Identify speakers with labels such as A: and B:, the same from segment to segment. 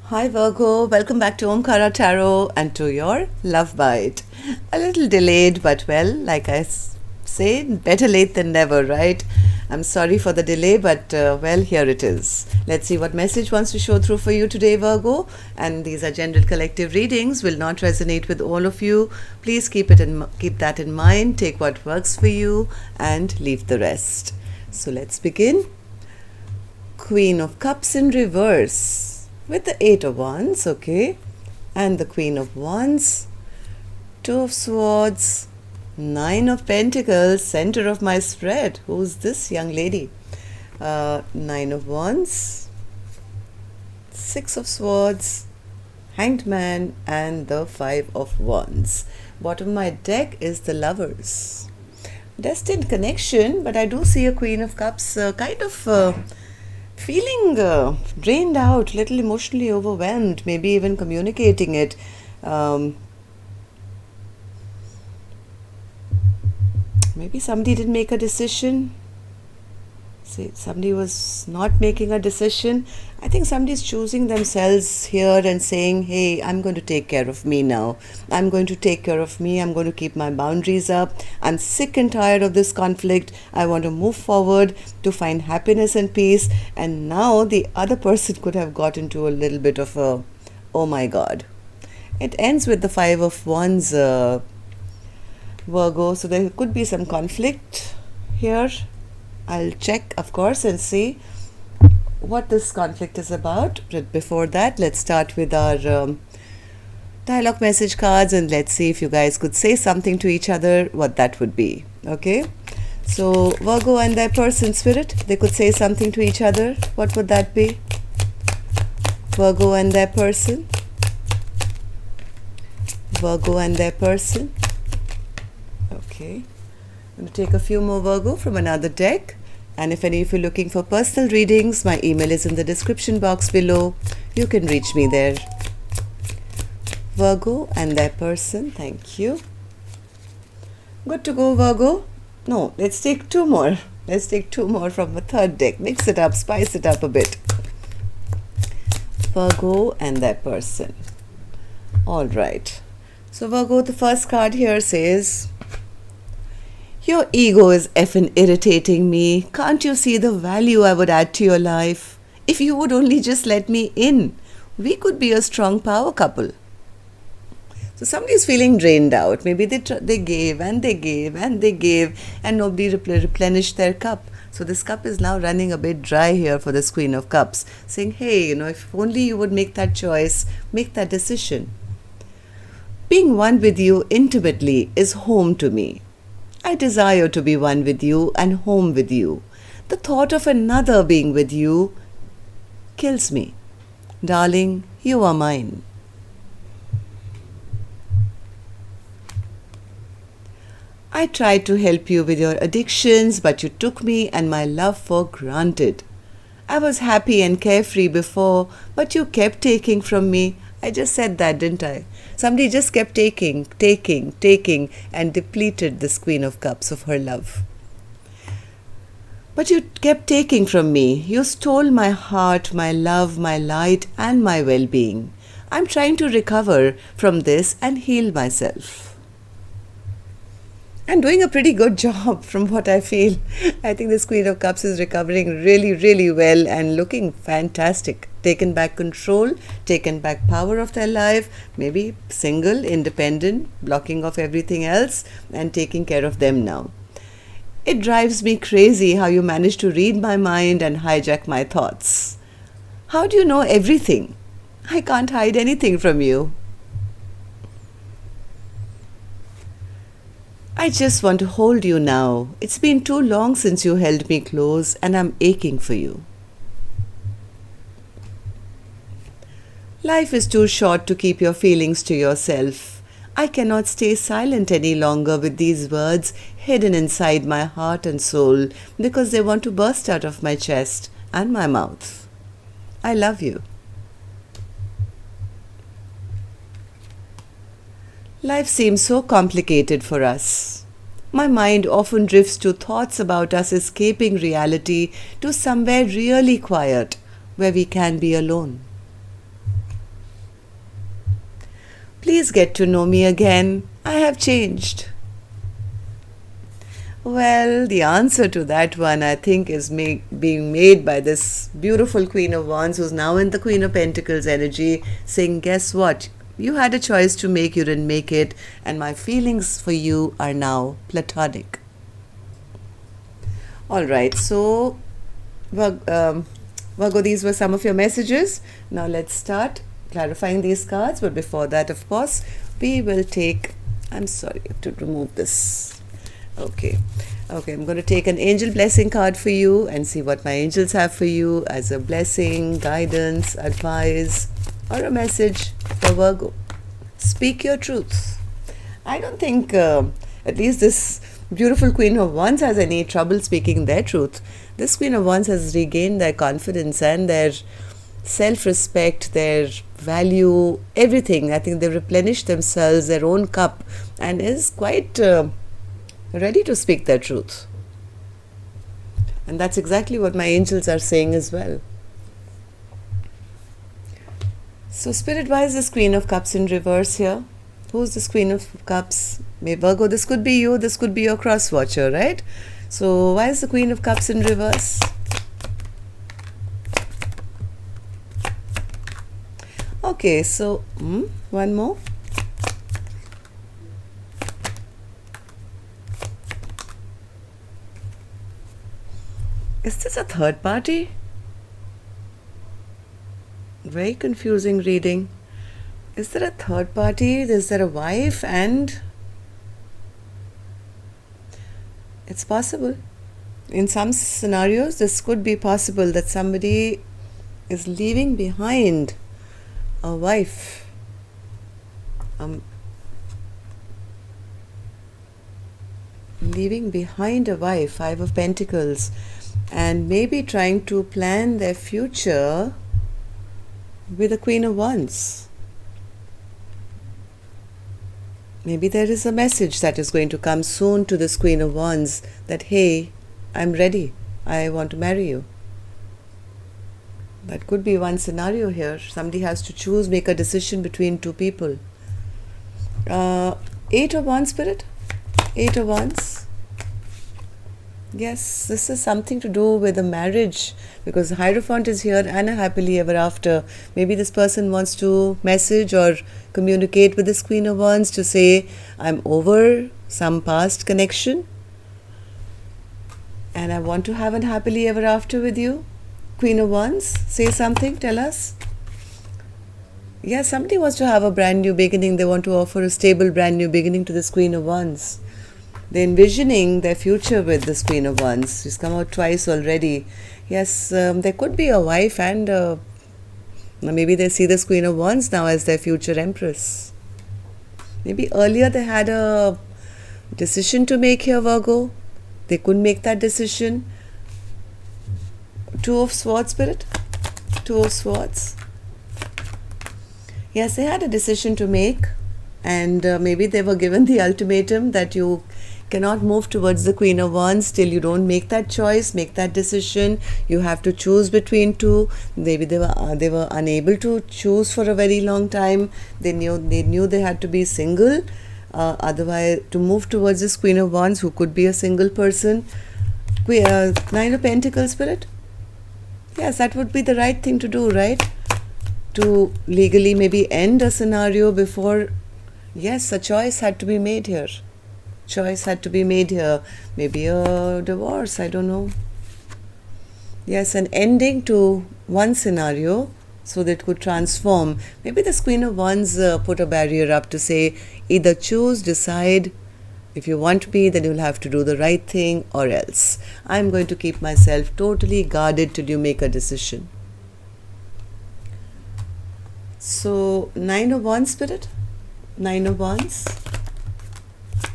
A: Hi Virgo, welcome back to Omkara Tarot and to your Love Bite. A little delayed, but well, like I say, better late than never, right? I'm sorry for the delay, but well, here it is. Let's see what message wants to show through for you today, Virgo. And these are general collective readings, will not resonate with all of you. Please keep that in mind. Take what works for you and leave the rest. So let's begin. Queen of Cups in reverse. With the 8 of Wands, okay, and the Queen of Wands, 2 of Swords, 9 of Pentacles, center of my spread. Who's this young lady? 9 of Wands, 6 of Swords, Hanged Man, and the 5 of Wands. Bottom of my deck is the Lovers. Destined connection, but I do see a Queen of Cups kind of feeling drained out, little emotionally overwhelmed, maybe even communicating it. Maybe somebody didn't make a decision. Somebody was not making a decision. I think somebody's choosing themselves here and saying, hey, I'm going to take care of me now. I'm going to take care of me. I'm going to keep my boundaries up. I'm sick and tired of this conflict. I want to move forward to find happiness and peace. And now the other person could have got into a little bit of a, oh my God. It ends with the 5 of Wands, Virgo. So there could be some conflict here. I'll check, of course, and see what this conflict is about. But before that, let's start with our dialogue message cards, and let's see if you guys could say something to each other, what that would be. Okay? So, Virgo and their person spirit, they could say something to each other. What would that be? Virgo and their person. Virgo and their person. Okay. I'm going to take a few more, Virgo, from another deck. And if any of you are looking for personal readings, my email is in the description box below. You can reach me there. Virgo and their person. Thank you. Good to go, Virgo. No, let's take 2 more. Let's take 2 more from the third deck. Mix it up, spice it up a bit. Virgo and their person. All right. So, Virgo, the first card here says, your ego is effing irritating me. Can't you see the value I would add to your life? If you would only just let me in, we could be a strong power couple. So somebody's feeling drained out. Maybe they gave and they gave and they gave and nobody replenished their cup. So this cup is now running a bit dry here for this Queen of Cups, saying, hey, if only you would make that choice, make that decision. Being one with you intimately is home to me. I desire to be one with you and home with you. The thought of another being with you kills me. Darling, you are mine. I tried to help you with your addictions, but you took me and my love for granted. I was happy and carefree before, but you kept taking from me. I just said that, didn't I? Somebody just kept taking, and depleted this Queen of Cups of her love. But you kept taking from me. You stole my heart, my love, my light, and my well-being. I'm trying to recover from this and heal myself. I'm doing a pretty good job from what I feel. I think this Queen of Cups is recovering really, really well and looking fantastic. Taken back control, taken back power of their life, maybe single, independent, blocking off everything else and taking care of them now. It drives me crazy how you manage to read my mind and hijack my thoughts. How do you know everything? I can't hide anything from you. I just want to hold you now. It's been too long since you held me close and I'm aching for you. Life is too short to keep your feelings to yourself. I cannot stay silent any longer with these words hidden inside my heart and soul because they want to burst out of my chest and my mouth. I love you. Life seems so complicated for us. My mind often drifts to thoughts about us escaping reality to somewhere really quiet where we can be alone. Please get to know me again. I have changed. Well, the answer to that one, I think, is being made by this beautiful Queen of Wands who's now in the Queen of Pentacles energy, saying, guess what? You had a choice to make, you didn't make it, and my feelings for you are now platonic. Alright, so Virgo, these were some of your messages. Now let's start clarifying these cards, but before that, of course, we will take, I'm sorry, I have to remove this. Okay, I'm going to take an angel blessing card for you and see what my angels have for you as a blessing, guidance, advice, or a message for Virgo. Speak your truth. I don't think at least this beautiful Queen of Wands has any trouble speaking their truth. This Queen of Wands has regained their confidence and their self-respect, their value, everything. I think they've replenished themselves, their own cup, and is quite ready to speak their truth. And that's exactly what my angels are saying as well. So Spirit, why is this Queen of Cups in reverse here? Who's this Queen of Cups? May Virgo, this could be you, this could be your cross watcher, right? So why is the Queen of Cups in reverse? Okay, so one more. Is this a third party? Very confusing reading. Is there a third party? Is there a wife? And it's possible. In some scenarios, this could be possible that somebody is leaving behind a wife. Leaving behind a wife, Five of Pentacles, and maybe trying to plan their future with the Queen of Wands. Maybe there is a message that is going to come soon to this Queen of Wands that, hey, I'm ready, I want to marry you. That could be one scenario here. Somebody has to choose, make a decision between two people. Eight of Wands, Spirit? Eight of Wands. Yes, this is something to do with a marriage, because Hierophant is here and a happily ever after. Maybe this person wants to message or communicate with this Queen of Wands to say, I'm over some past connection and I want to have a happily ever after with you. Queen of Wands, say something, tell us. Yes, somebody wants to have a brand new beginning. They want to offer a stable brand new beginning to this Queen of Wands. They're envisioning their future with this Queen of Wands. She's come out twice already. Yes, there could be a wife and maybe they see this Queen of Wands now as their future Empress. Maybe earlier they had a decision to make here, Virgo. They couldn't make that decision. Two of Swords, Spirit. Two of Swords. Yes, they had a decision to make, and maybe they were given the ultimatum that you cannot move towards the Queen of Wands till you don't make that choice, make that decision. You have to choose between two. Maybe they were unable to choose for a very long time. They knew they had to be single. Otherwise, to move towards this Queen of Wands, who could be a single person. Nine of Pentacles, Spirit. Yes, that would be the right thing to do, right? To legally maybe end a scenario before. Yes, a choice had to be made here. Choice had to be made here. Maybe a divorce, I don't know. Yes, an ending to one scenario so that it could transform. Maybe this Queen of Wands put a barrier up to say, either choose, decide. If you want me, then you'll have to do the right thing, or else. I'm going to keep myself totally guarded till you make a decision. So, Nine of Wands, Spirit. Nine of Wands.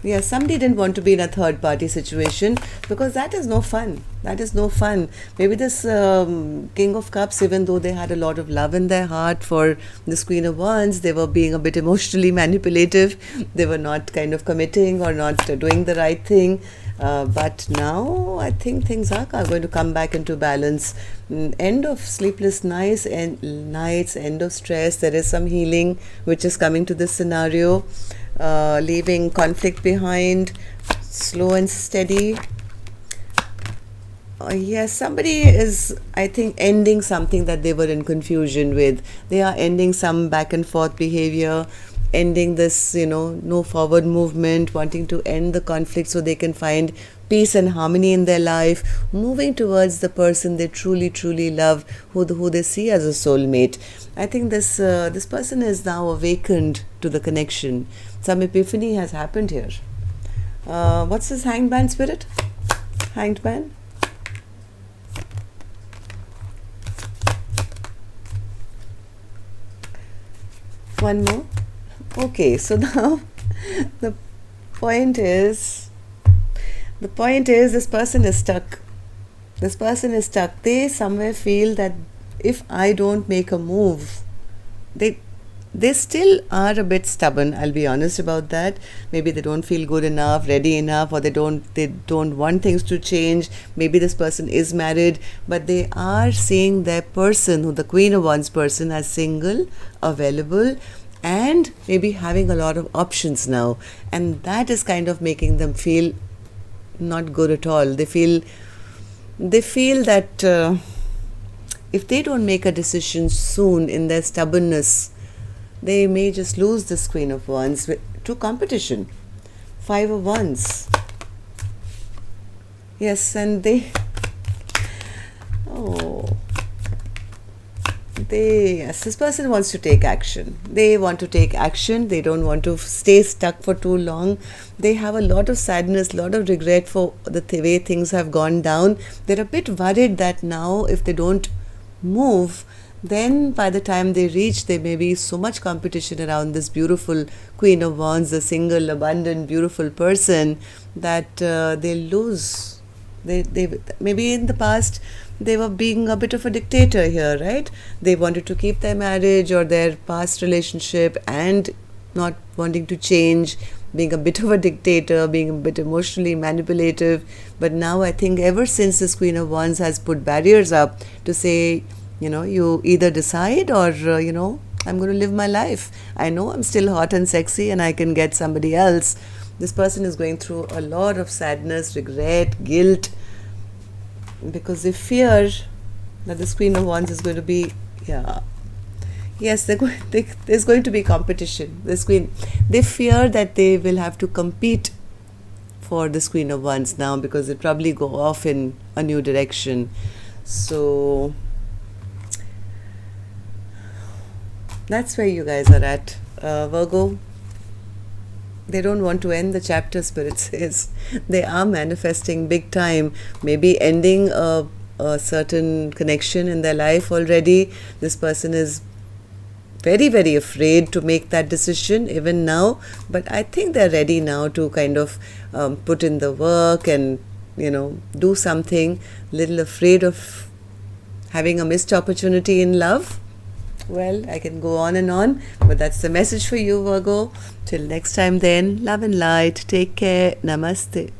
A: Yes, somebody didn't want to be in a third party situation, because that is no fun. That is no fun. Maybe this King of Cups, even though they had a lot of love in their heart for this Queen of Wands, they were being a bit emotionally manipulative. They were not kind of committing or not doing the right thing. But now I think things are going to come back into balance. End of sleepless nights, end of stress. There is some healing which is coming to this scenario, leaving conflict behind, slow and steady. Yes, somebody is, I think, ending something that they were in confusion with. They are ending some back and forth behavior, ending this, no forward movement, wanting to end the conflict so they can find peace and harmony in their life, moving towards the person they truly, truly love, who they see as a soulmate. I think this person is now awakened to the connection. Some epiphany has happened here. What's this hanged man spirit? Hanged man? One more. Okay, so now the point is this person is stuck. This person is stuck. They somewhere feel that if I don't make a move, they still are a bit stubborn. I'll be honest about that. Maybe they don't feel good enough, ready enough, or they don't want things to change. Maybe this person is married, but they are seeing their person, who the Queen of Wands person, as single, available, and maybe having a lot of options now. And that is kind of making them feel not good at all. They feel that if they don't make a decision soon, in their stubbornness, they may just lose this Queen of Wands to competition. Five of Wands. Yes, and this person wants to take action. They want to take action. They don't want to stay stuck for too long. They have a lot of sadness, lot of regret for the way things have gone down. They're a bit worried that now if they don't move, then by the time they reach, there may be so much competition around this beautiful Queen of Wands, the single, abundant, beautiful person, that they'll lose. They maybe in the past they were being a bit of a dictator here, right? They wanted to keep their marriage or their past relationship and not wanting to change, being a bit of a dictator, being a bit emotionally manipulative. But now I think ever since this Queen of Wands has put barriers up to say, you either decide or, I'm going to live my life. I know I'm still hot and sexy and I can get somebody else. This person is going through a lot of sadness, regret, guilt, because they fear that this Queen of Wands is going to be, yes, there's going to be competition. They fear that they will have to compete for this Queen of Wands now, because they'll probably go off in a new direction. So that's where you guys are at. Virgo, they don't want to end the chapter, Spirit says. They are manifesting big time, maybe ending a certain connection in their life already. This person is very, very afraid to make that decision even now, but I think they're ready now to kind of put in the work and, do something. Little afraid of having a missed opportunity in love. Well, I can go on and on, but that's the message for you, Virgo. Till next time then, love and light. Take care. Namaste.